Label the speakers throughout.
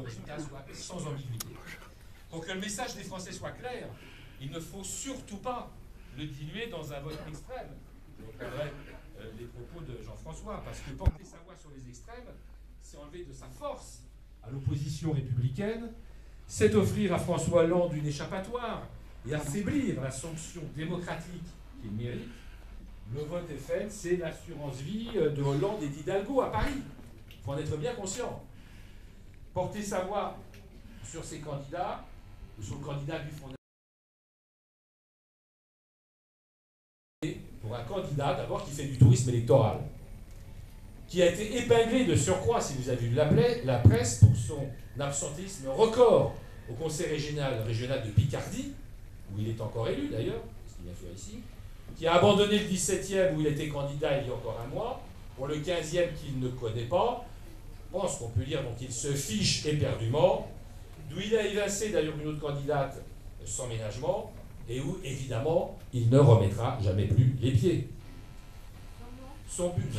Speaker 1: le résultat soit sans ambiguïté. Pour que le message des Français soit clair, il ne faut surtout pas le diluer dans un vote extrême. Je reprendrai les propos de Jean-François, parce que porter sa voix sur les extrêmes, c'est enlever de sa force à l'opposition républicaine, c'est offrir à François Hollande une échappatoire et affaiblir la sanction démocratique qu'il mérite. Le vote FN, c'est l'assurance vie de Hollande et d'Hidalgo à Paris. Il faut en être bien conscient. Porter sa voix sur ces candidats, ou sur le candidat du Front National, pour un candidat d'abord qui fait du tourisme électoral, qui a été épinglé de surcroît, si vous avez vu la presse, pour son absentéisme record au Conseil régional de Picardie, où il est encore élu d'ailleurs, ce qu'il vient faire ici, qui a abandonné le 17e où il était candidat il y a encore un mois, pour le 15e qu'il ne connaît pas, je pense qu'on peut dire donc il se fiche éperdument, d'où il a évincé d'ailleurs une autre candidate sans ménagement, et où évidemment il ne remettra jamais plus les pieds. Son but,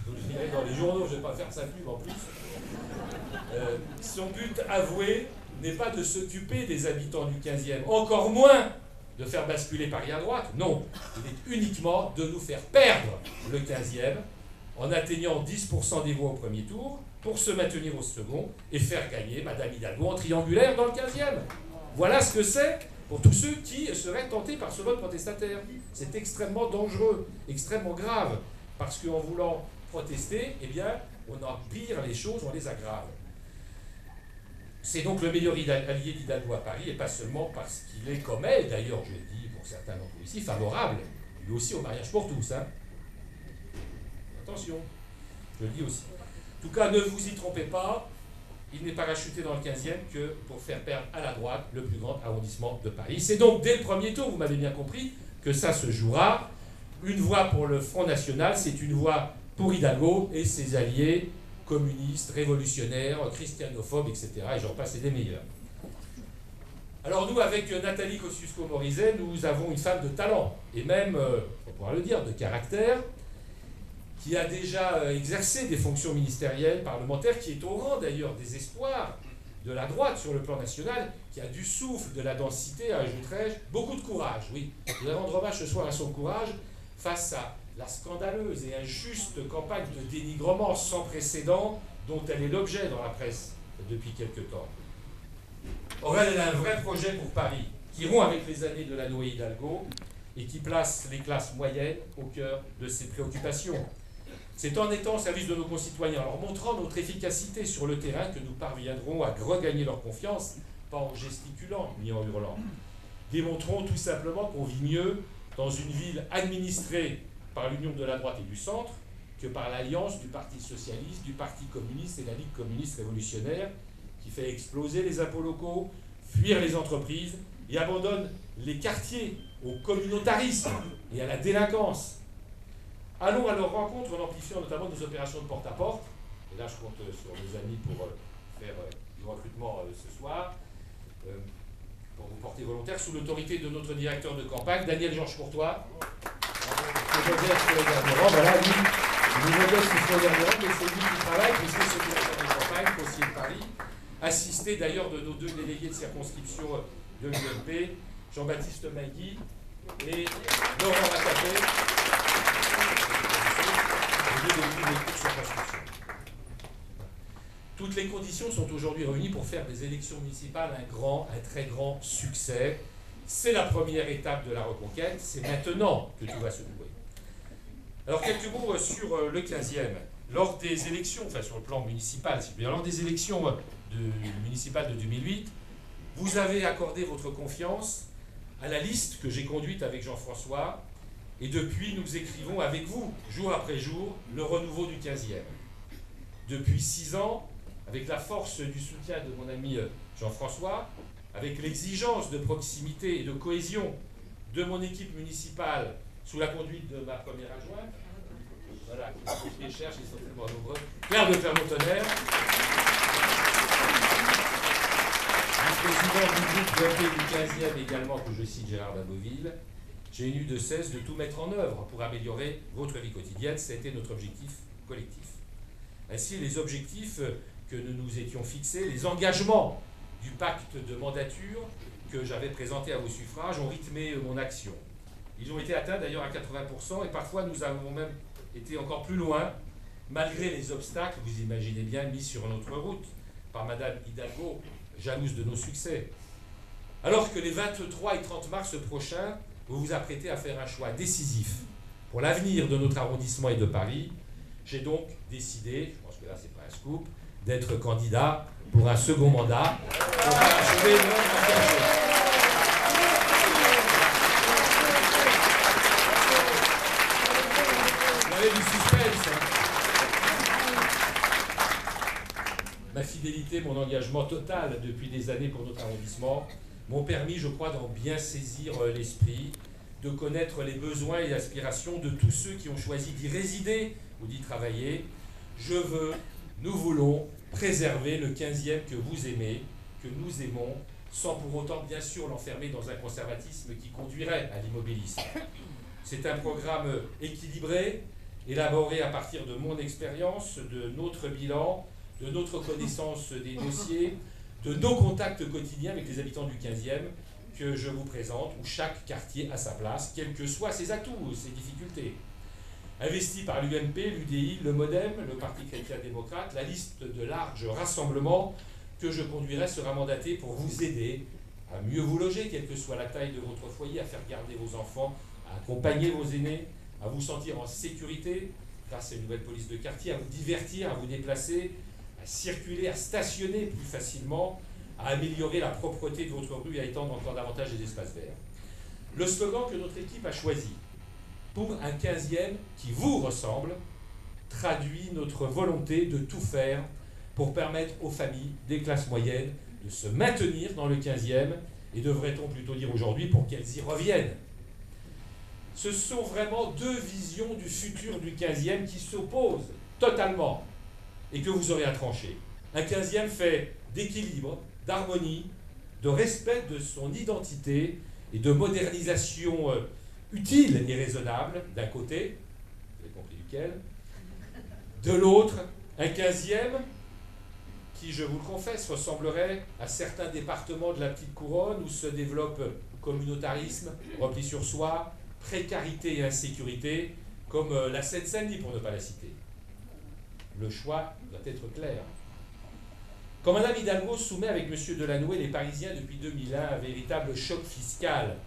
Speaker 1: vous le direz dans les journaux, je ne vais pas faire sa pub en plus, son but avoué n'est pas de s'occuper des habitants du 15e, encore moins de faire basculer Paris à droite, non, il est uniquement de nous faire perdre le 15e en atteignant 10% des voix au premier tour pour se maintenir au second et faire gagner Madame Hidalgo en triangulaire dans le 15e. Voilà ce que c'est pour tous ceux qui seraient tentés par ce vote protestataire. C'est extrêmement dangereux, extrêmement grave, parce qu'en voulant protester, eh bien, on empire les choses, on les aggrave. C'est donc le meilleur allié d'Hidalgo à Paris, et pas seulement parce qu'il est comme elle, d'ailleurs, je le dis pour certains d'entre vous ici, favorable, lui aussi au mariage pour tous. Hein. Attention, je le dis aussi. En tout cas, ne vous y trompez pas, il n'est parachuté dans le 15e que pour faire perdre à la droite le plus grand arrondissement de Paris. C'est donc dès le premier tour, vous m'avez bien compris, que ça se jouera. Une voix pour le Front National, c'est une voix pour Hidalgo et ses alliés communistes, révolutionnaires, christianophobes, etc. Et j'en passe, et des meilleurs. Alors nous, avec Nathalie Kosciusko-Morizet, nous avons une femme de talent, et même, on pourra le dire, de caractère, qui a déjà exercé des fonctions ministérielles, parlementaires, qui est au rang d'ailleurs des espoirs de la droite sur le plan national, qui a du souffle, de la densité, ajouterais-je, beaucoup de courage, oui. Je voudrais rendre hommage ce soir à son courage face à la scandaleuse et injuste campagne de dénigrement sans précédent dont elle est l'objet dans la presse depuis quelque temps. Or, elle a un vrai projet pour Paris, qui rompt avec les années de la Noé Hidalgo et qui place les classes moyennes au cœur de ses préoccupations. C'est en étant au service de nos concitoyens, en leur montrant notre efficacité sur le terrain, que nous parviendrons à regagner leur confiance, pas en gesticulant ni en hurlant. Démontrons tout simplement qu'on vit mieux dans une ville administrée par l'union de la droite et du centre que par l'alliance du Parti socialiste, du Parti communiste et la Ligue communiste révolutionnaire, qui fait exploser les impôts locaux, fuir les entreprises et abandonne les quartiers au communautarisme et à la délinquance. Allons à leur rencontre en amplifiant notamment nos opérations de porte-à-porte. Et là, je compte sur mes amis pour faire du recrutement ce soir, pour vous porter volontaire, sous l'autorité de notre directeur de campagne, Daniel Georges Courtois. Modeste sur le dernier rang, voilà, lui, il est modeste sur le dernier rang, mais c'est lui qui travaille, puisque c'est le directeur de campagne, conseiller de Paris, assisté d'ailleurs de nos deux délégués de circonscription de l'UMP, Jean-Baptiste Magui et Laurent Ratapé. Toutes les conditions sont aujourd'hui réunies pour faire des élections municipales un très grand succès. C'est la première étape de la reconquête, c'est maintenant que tout va se jouer. Alors quelques mots sur le 15e. Lors des élections, enfin sur le plan municipal, si bien, lors des élections municipales de 2008, vous avez accordé votre confiance à la liste que j'ai conduite avec Jean-François, et depuis nous écrivons avec vous, jour après jour, le renouveau du 15e. Depuis 6 ans, avec la force du soutien de mon ami Jean-François, avec l'exigence de proximité et de cohésion de mon équipe municipale sous la conduite de ma première adjointe, voilà, qui les cherche, ils sont tellement nombreux, Claire de Clermont-Tonnerre, le président du groupe voté du 15e également, que je cite Gérard Daboville, j'ai eu de cesse de tout mettre en œuvre pour améliorer votre vie quotidienne. C'était notre objectif collectif. Ainsi, les objectifs que nous nous étions fixés, les engagements du pacte de mandature que j'avais présenté à vos suffrages ont rythmé mon action. Ils ont été atteints d'ailleurs à 80% et parfois nous avons même été encore plus loin, malgré les obstacles, vous imaginez bien, mis sur notre route par Madame Hidalgo, jalouse de nos succès. Alors que les 23 et 30 mars prochains, vous vous apprêtez à faire un choix décisif pour l'avenir de notre arrondissement et de Paris, j'ai donc décidé, je pense que là c'est pas un scoop, d'être candidat pour un second mandat pour parachever l'œuvre engagée. Vous avez du suspense, hein. Ma fidélité, mon engagement total depuis des années pour notre arrondissement m'ont permis, je crois, d'en bien saisir l'esprit, de connaître les besoins et aspirations de tous ceux qui ont choisi d'y résider ou d'y travailler. Nous voulons préserver le 15e que vous aimez, que nous aimons, sans pour autant, bien sûr, l'enfermer dans un conservatisme qui conduirait à l'immobilisme. C'est un programme équilibré, élaboré à partir de mon expérience, de notre bilan, de notre connaissance des dossiers, de nos contacts quotidiens avec les habitants du 15e, que je vous présente, où chaque quartier a sa place, quels que soient ses atouts ou ses difficultés. Investi par l'UMP, l'UDI, le MoDem, le Parti chrétien-démocrate, la liste de larges rassemblements que je conduirai sera mandatée pour vous aider à mieux vous loger, quelle que soit la taille de votre foyer, à faire garder vos enfants, à accompagner vos aînés, à vous sentir en sécurité grâce à une nouvelle police de quartier, à vous divertir, à vous déplacer, à circuler, à stationner plus facilement, à améliorer la propreté de votre rue et à étendre encore davantage les espaces verts. Le slogan que notre équipe a choisi pour un 15e qui vous ressemble traduit notre volonté de tout faire pour permettre aux familles des classes moyennes de se maintenir dans le 15e et devrait-on plutôt dire aujourd'hui pour qu'elles y reviennent. Ce sont vraiment deux visions du futur du 15e qui s'opposent totalement et que vous aurez à trancher. Un 15e fait d'équilibre, d'harmonie, de respect de son identité et de modernisation utile et raisonnable, d'un côté, vous avez compris duquel, de l'autre, un 15e qui, je vous le confesse, ressemblerait à certains départements de la petite couronne où se développe communautarisme, repli sur soi, précarité et insécurité, comme la Seine-Saint-Denis pour ne pas la citer. Le choix doit être clair. Quand Mme Hidalgo soumet avec M. Delannoy les Parisiens depuis 2001 un véritable choc fiscal,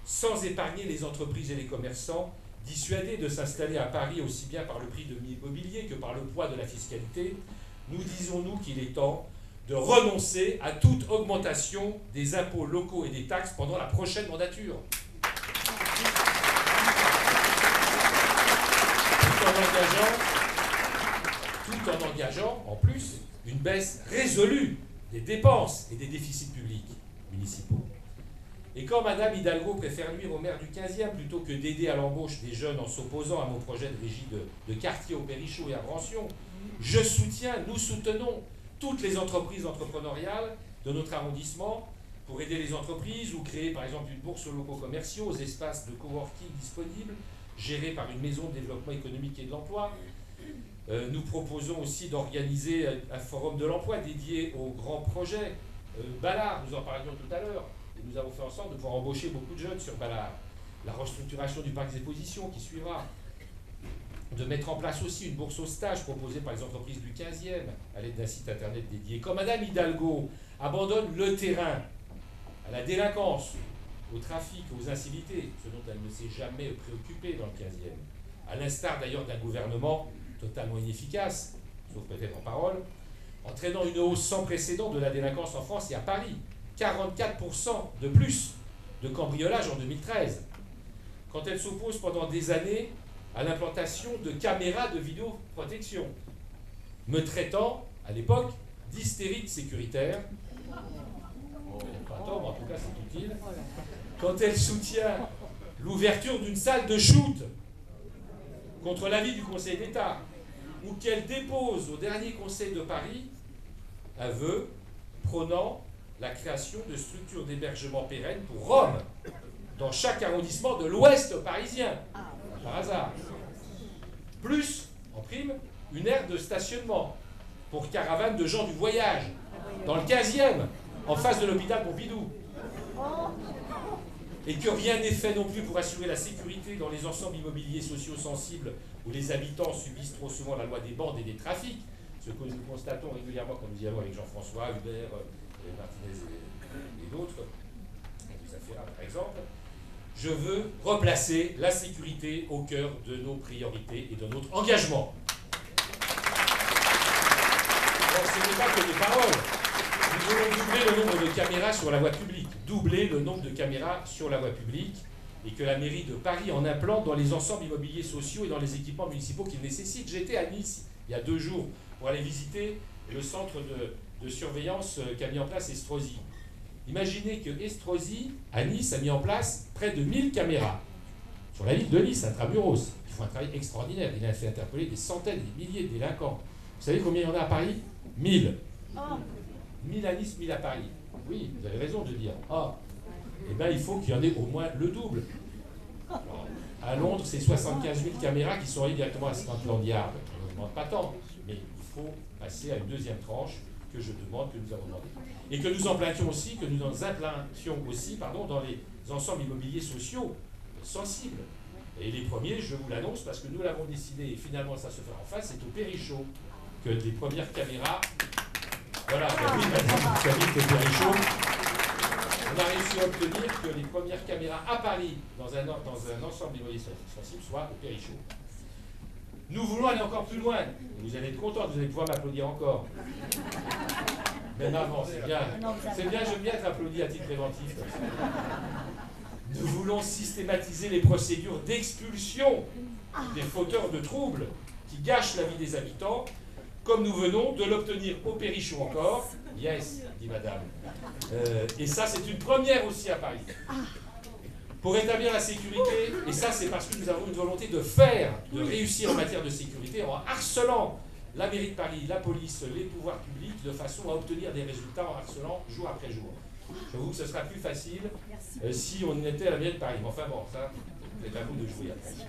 Speaker 1: sans épargner les entreprises et les commerçants, dissuadés de s'installer à Paris aussi bien par le prix de l'immobilier que par le poids de la fiscalité, nous disons-nous qu'il est temps de renoncer à toute augmentation des impôts locaux et des taxes pendant la prochaine mandature. Tout en engageant, en plus, une baisse résolue des dépenses et des déficits publics municipaux. Et quand Mme Hidalgo préfère nuire au maire du 15e plutôt que d'aider à l'embauche des jeunes en s'opposant à mon projet de régie de quartier au Périchaux et à Brancion, nous soutenons toutes les entreprises entrepreneuriales de notre arrondissement pour aider les entreprises ou créer par exemple une bourse aux locaux commerciaux, aux espaces de coworking disponibles, gérés par une maison de développement économique et de l'emploi. Nous proposons aussi d'organiser un forum de l'emploi dédié aux grands projets. Ballard, nous en parlions tout à l'heure, et nous avons fait en sorte de pouvoir embaucher beaucoup de jeunes sur Ballard. La restructuration du parc d'exposition qui suivra. De mettre en place aussi une bourse au stage proposée par les entreprises du 15e à l'aide d'un site internet dédié. Quand Mme Hidalgo abandonne le terrain à la délinquance, au trafic, aux incivilités, ce dont elle ne s'est jamais préoccupée dans le 15e, à l'instar d'ailleurs d'un gouvernement totalement inefficace, sauf peut-être en parole, entraînant une hausse sans précédent de la délinquance en France et à Paris, 44% de plus de cambriolage en 2013. Quand elle s'oppose pendant des années à l'implantation de caméras de vidéoprotection, me traitant, à l'époque, d'hystérique sécuritaire. Pas tort, mais en tout cas c'est utile. Quand elle soutient l'ouverture d'une salle de shoot contre l'avis du Conseil d'État, ou qu'elle dépose au dernier Conseil de Paris un vœu prônant la création de structures d'hébergement pérennes pour Rome dans chaque arrondissement de l'Ouest parisien, par hasard. Plus, en prime, une aire de stationnement pour caravane de gens du voyage, dans le 15e, en face de l'hôpital Pompidou. Et que rien n'est fait non plus pour assurer la sécurité dans les ensembles immobiliers sociaux sensibles où les habitants subissent trop souvent la loi des bandes et des trafics, ce que nous constatons régulièrement quand nous y allons avec Jean-François, Hubert, Martinez et d'autres, Lisa Ferrat par exemple. Je veux replacer la sécurité au cœur de nos priorités et de notre engagement. Alors, ce n'est pas que des paroles. Nous voulons doubler le nombre de caméras sur la voie publique. Doubler le nombre de caméras sur la voie publique et que la mairie de Paris en implante dans les ensembles immobiliers sociaux et dans les équipements municipaux qu'ils nécessitent. J'étais à Nice il y a 2 jours pour aller visiter le centre de surveillance qu'a mis en place Estrosi. Imaginez que Estrosi, à Nice, a mis en place près de 1000 caméras sur la ville de Nice, intramuros. Ils font un travail extraordinaire. Il a fait interpeller des centaines, des milliers de délinquants. Vous savez combien il y en a à Paris? 1000. 1000 à Nice, 1000 à Paris. Oui, vous avez raison de dire. Ah, eh bien, il faut qu'il y en ait au moins le double. Alors, à Londres, c'est 75 000 caméras qui sont reliées directement à Scotland Yard. On ne demande pas tant, mais il faut passer à une deuxième tranche que je demande, que nous avons demandé. Et que nous implantions aussi, dans les ensembles immobiliers sociaux sensibles. Et les premiers, je vous l'annonce, parce que nous l'avons décidé, et finalement ça se fait en face, c'est au Périchaud, que les premières caméras... Voilà, oui, madame, qui habite au Périchaud. On a réussi à obtenir que les premières caméras à Paris, dans un ensemble immobilier sensible, soient au Périchaud. Nous voulons aller encore plus loin. Vous allez être contents, vous allez pouvoir m'applaudir encore. Même avant, c'est bien. C'est bien, j'aime bien être applaudi à titre préventif. Nous voulons systématiser les procédures d'expulsion des fauteurs de troubles qui gâchent la vie des habitants, comme nous venons de l'obtenir au Périchaud encore. Yes, dit madame. Et ça, c'est une première aussi à Paris. Pour rétablir la sécurité, et ça c'est parce que nous avons une volonté de réussir en matière de sécurité en harcelant la mairie de Paris, la police, les pouvoirs publics, de façon à obtenir des résultats en harcelant jour après jour. J'avoue que ce sera plus facile si on était à la mairie de Paris. Mais enfin bon, ça, c'est à vous de jouer après.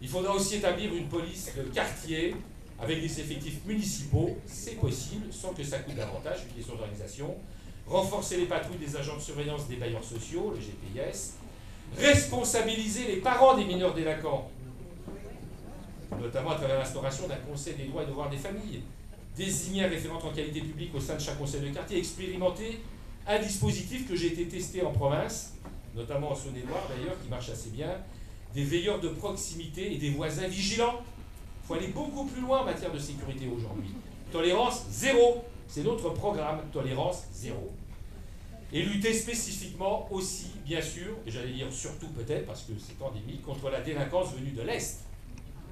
Speaker 1: Il faudra aussi établir une police de quartier avec des effectifs municipaux, c'est possible, sans que ça coûte davantage, une question d'organisation. Renforcer les patrouilles des agents de surveillance des bailleurs sociaux, le GPS, responsabiliser les parents des mineurs délinquants, notamment à travers l'instauration d'un conseil des droits et devoirs des familles, désigner un référent en qualité publique au sein de chaque conseil de quartier, expérimenter un dispositif que j'ai été testé en province, notamment en Saône-et-Loire d'ailleurs, qui marche assez bien, des veilleurs de proximité et des voisins vigilants. Il faut aller beaucoup plus loin en matière de sécurité aujourd'hui. Tolérance zéro. C'est notre programme, tolérance zéro. Et lutter spécifiquement aussi, bien sûr, et j'allais dire surtout peut-être, parce que c'est endémique, contre la délinquance venue de l'Est.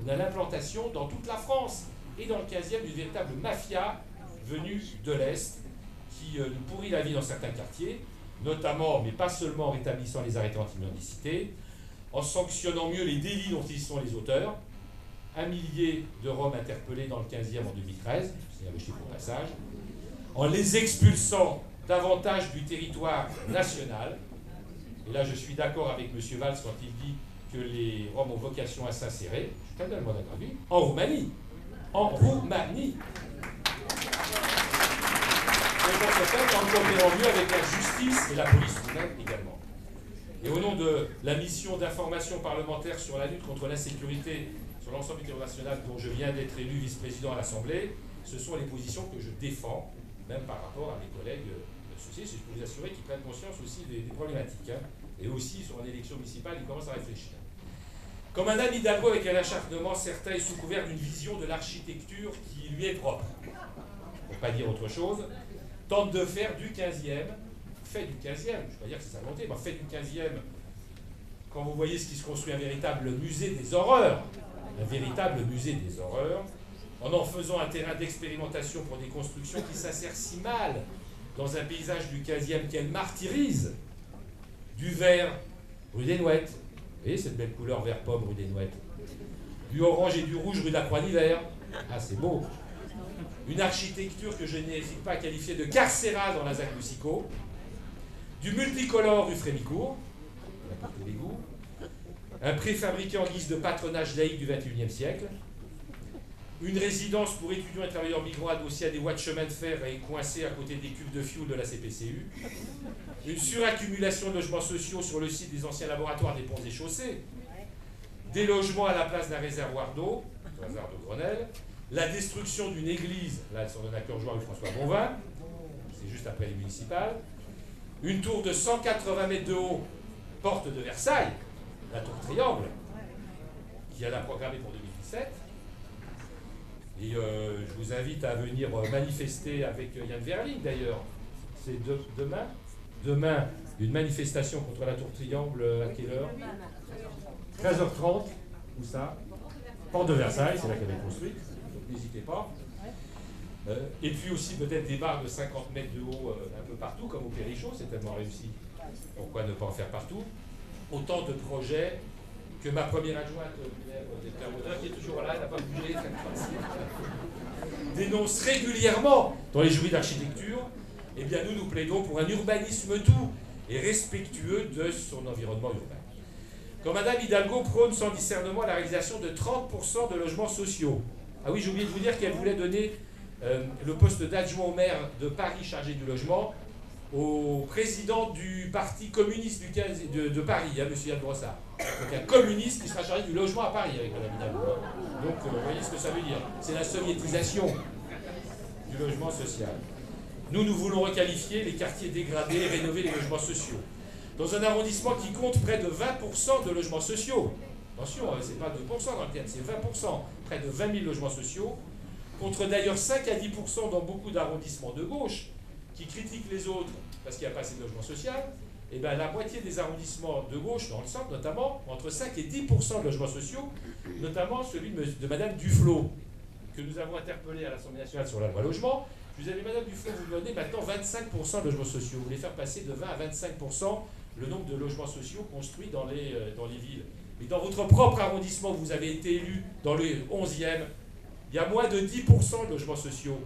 Speaker 1: On a l'implantation dans toute la France et dans le 15e d'une véritable mafia venue de l'Est qui nous pourrit la vie dans certains quartiers, notamment, mais pas seulement en rétablissant les arrêtés anti-mendicité, en sanctionnant mieux les délits dont ils sont les auteurs. 1 millier de Roms interpellés dans le 15e en 2013, c'est un chiffre au passage, en les expulsant davantage du territoire national. Et là, je suis d'accord avec M. Valls quand il dit que les Roms ont vocation à s'insérer. Je suis totalement d'accord avec lui. En Roumanie. En Roumanie. En coopérant mieux avec la justice et la police roumaine également. Et au nom de la mission d'information parlementaire sur la lutte contre l'insécurité sur l'ensemble du territoire national dont je viens d'être élu vice-président à l'Assemblée, ce sont les positions que je défends, même par rapport à mes collègues associés. Je peux vous assurer qu'ils prennent conscience aussi des problématiques. Et aussi, sur une élection municipale, ils commencent à réfléchir. Comme un Anne Hidalgo avec un acharnement certain et sous couvert d'une vision de l'architecture qui lui est propre, pour ne pas dire autre chose, tente de faire du 15e, fait du 15e, je ne vais pas dire que c'est sa volonté, mais fait du 15e, quand vous voyez ce qui se construit, un véritable musée des horreurs, en faisant un terrain d'expérimentation pour des constructions qui s'insèrent si mal dans un paysage du 15e qu'elle martyrise, du vert rue des Nouettes, vous voyez cette belle couleur vert pomme rue des Nouettes, du orange et du rouge rue de la Croix-d'Hiver, ah c'est beau, une architecture que je n'hésite pas à qualifier de carcérale dans la ZAC Lussico, du multicolore rue Frémicourt, on a tous les goûts, un préfabriqué en guise de patronage laïque du XXIe siècle, Une résidence pour étudiants et travailleurs migrants adossée à des voies de chemin de fer et coincée à côté des cuves de fioul de la CPCU. Une suraccumulation de logements sociaux sur le site des anciens laboratoires des ponts et chaussées. Des logements à la place d'un réservoir d'eau, le hasard de Grenelle. La destruction d'une église, là, sur le acteur joueur de François Bonvin, c'est juste après les municipales. Une tour de 180 mètres de haut, porte de Versailles, la tour Triangle, qui a la programmée pour 2017. Et je vous invite à venir manifester avec Yann Verling d'ailleurs. C'est demain. Demain, une manifestation contre la tour Triangle à quelle heure? 13h30. Où ça? Porte de Versailles, c'est là qu'elle est construite. Donc n'hésitez pas. Et puis aussi peut-être des barres de 50 mètres de haut un peu partout, comme au Périchot, c'est tellement réussi. Pourquoi ne pas en faire partout? Autant de projets que ma première adjointe, qui est toujours là, elle n'a pas bougé, dénonce régulièrement dans les jurys d'architecture. Eh bien nous plaidons pour un urbanisme doux et respectueux de son environnement urbain. Quand Madame Hidalgo prône sans discernement la réalisation de 30% de logements sociaux. Ah oui, j'ai oublié de vous dire qu'elle voulait donner le poste d'adjoint au maire de Paris chargé du logement au président du parti communiste de Paris, hein, M. Yann Brossard. Donc un communiste qui sera chargé du logement à Paris avec Mme Hidalgo. Donc vous voyez ce que ça veut dire. C'est la soviétisation du logement social. Nous voulons requalifier les quartiers dégradés et rénover les logements sociaux. Dans un arrondissement qui compte près de 20% de logements sociaux. Attention, c'est pas 2% dans le thème, c'est 20%. Près de 20 000 logements sociaux. Contre d'ailleurs 5 à 10% dans beaucoup d'arrondissements de gauche qui critiquent les autres parce qu'il n'y a pas assez de logement social. Et bien la moitié des arrondissements de gauche, dans le centre notamment, entre 5 et 10% de logements sociaux, notamment celui de Madame Duflot, que nous avons interpellé à l'Assemblée nationale sur la loi logement. Je vous avais, Madame Duflot, vous donnez maintenant 25% de logements sociaux. Vous voulez faire passer de 20 à 25% le nombre de logements sociaux construits dans les villes. Et dans votre propre arrondissement, vous avez été élu dans le 11e, il y a moins de 10% de logements sociaux.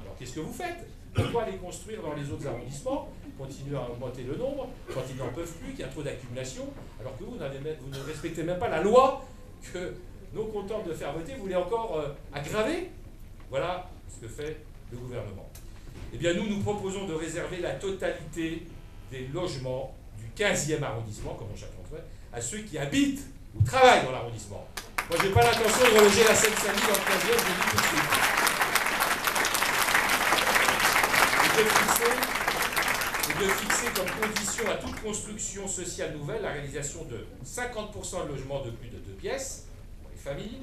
Speaker 1: Alors qu'est-ce que vous faites? Pourquoi les construire dans les autres arrondissements, continuer à augmenter le nombre, quand ils n'en peuvent plus, qu'il y a trop d'accumulation, alors que vous ne respectez même pas la loi que nos contents de faire voter, vous voulez encore aggraver? Voilà ce que fait le gouvernement. Eh bien, nous proposons de réserver la totalité des logements du 15e arrondissement, comme chacun fait, à ceux qui habitent ou travaillent dans l'arrondissement. Moi, je n'ai pas l'intention de reloger la Seine-Saint-Denis dans le 15e, je le dis tout de suite. Et de fixer comme condition à toute construction sociale nouvelle la réalisation de 50% de logements de plus de 2 pièces pour les familles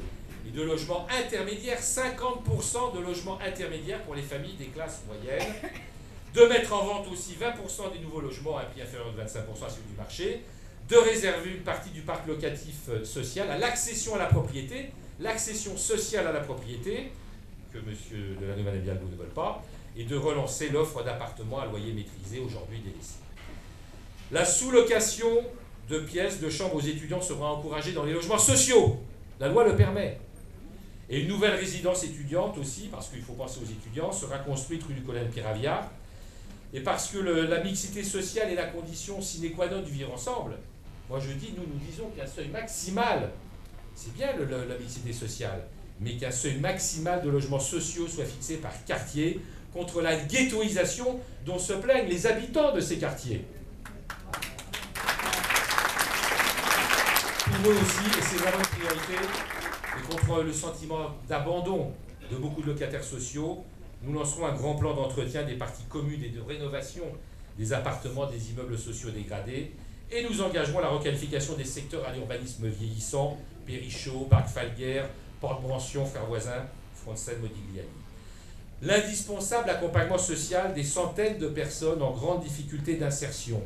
Speaker 1: et de logements intermédiaires, 50% de logements intermédiaires pour les familles des classes moyennes, de mettre en vente aussi 20% des nouveaux logements à un prix inférieur de 25% à celui du marché, de réserver une partie du parc locatif social à l'accession à la propriété, l'accession sociale à la propriété, que M. Delannoy et Mme Hidalgo ne veulent pas, et de relancer l'offre d'appartements à loyer maîtrisé, aujourd'hui délaissés. La sous-location de pièces de chambres aux étudiants sera encouragée dans les logements sociaux. La loi le permet. Et une nouvelle résidence étudiante aussi, parce qu'il faut penser aux étudiants, sera construite rue du Colonel Piravia. Et parce que la mixité sociale est la condition sine qua non du vivre ensemble, moi je dis, nous disons qu'un seuil maximal, c'est bien la mixité sociale, mais qu'un seuil maximal de logements sociaux soit fixé par quartier, contre la ghettoisation dont se plaignent les habitants de ces quartiers. Pour eux aussi, et c'est vraiment une priorité, et contre le sentiment d'abandon de beaucoup de locataires sociaux, nous lancerons un grand plan d'entretien des parties communes et de rénovation des appartements, des immeubles sociaux dégradés, et nous engagerons la requalification des secteurs à l'urbanisme vieillissant, Périchot, Parc Falguer, Porte-Brancion, Frères Voisins, Fronten, Modigliani. L'indispensable accompagnement social des centaines de personnes en grande difficulté d'insertion,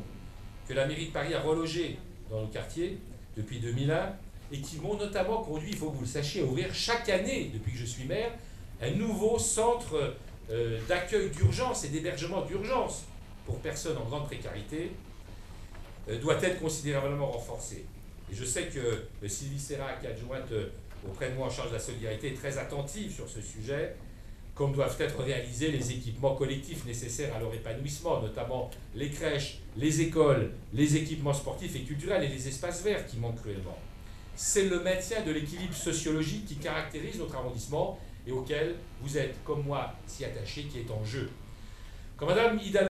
Speaker 1: que la mairie de Paris a relogé dans nos quartiers depuis 2001, et qui m'ont notamment conduit, il faut que vous le sachiez, à ouvrir chaque année, depuis que je suis maire, un nouveau centre d'accueil d'urgence et d'hébergement d'urgence pour personnes en grande précarité, doit être considérablement renforcé. Et je sais que Sylvie Serra, qui est adjointe auprès de moi en charge de la solidarité, est très attentive sur ce sujet, comme doivent être réalisés les équipements collectifs nécessaires à leur épanouissement, notamment les crèches, les écoles, les équipements sportifs et culturels et les espaces verts qui manquent cruellement. C'est le maintien de l'équilibre sociologique qui caractérise notre arrondissement et auquel vous êtes, comme moi, si attaché, qui est en jeu. Quand Mme Hidalgo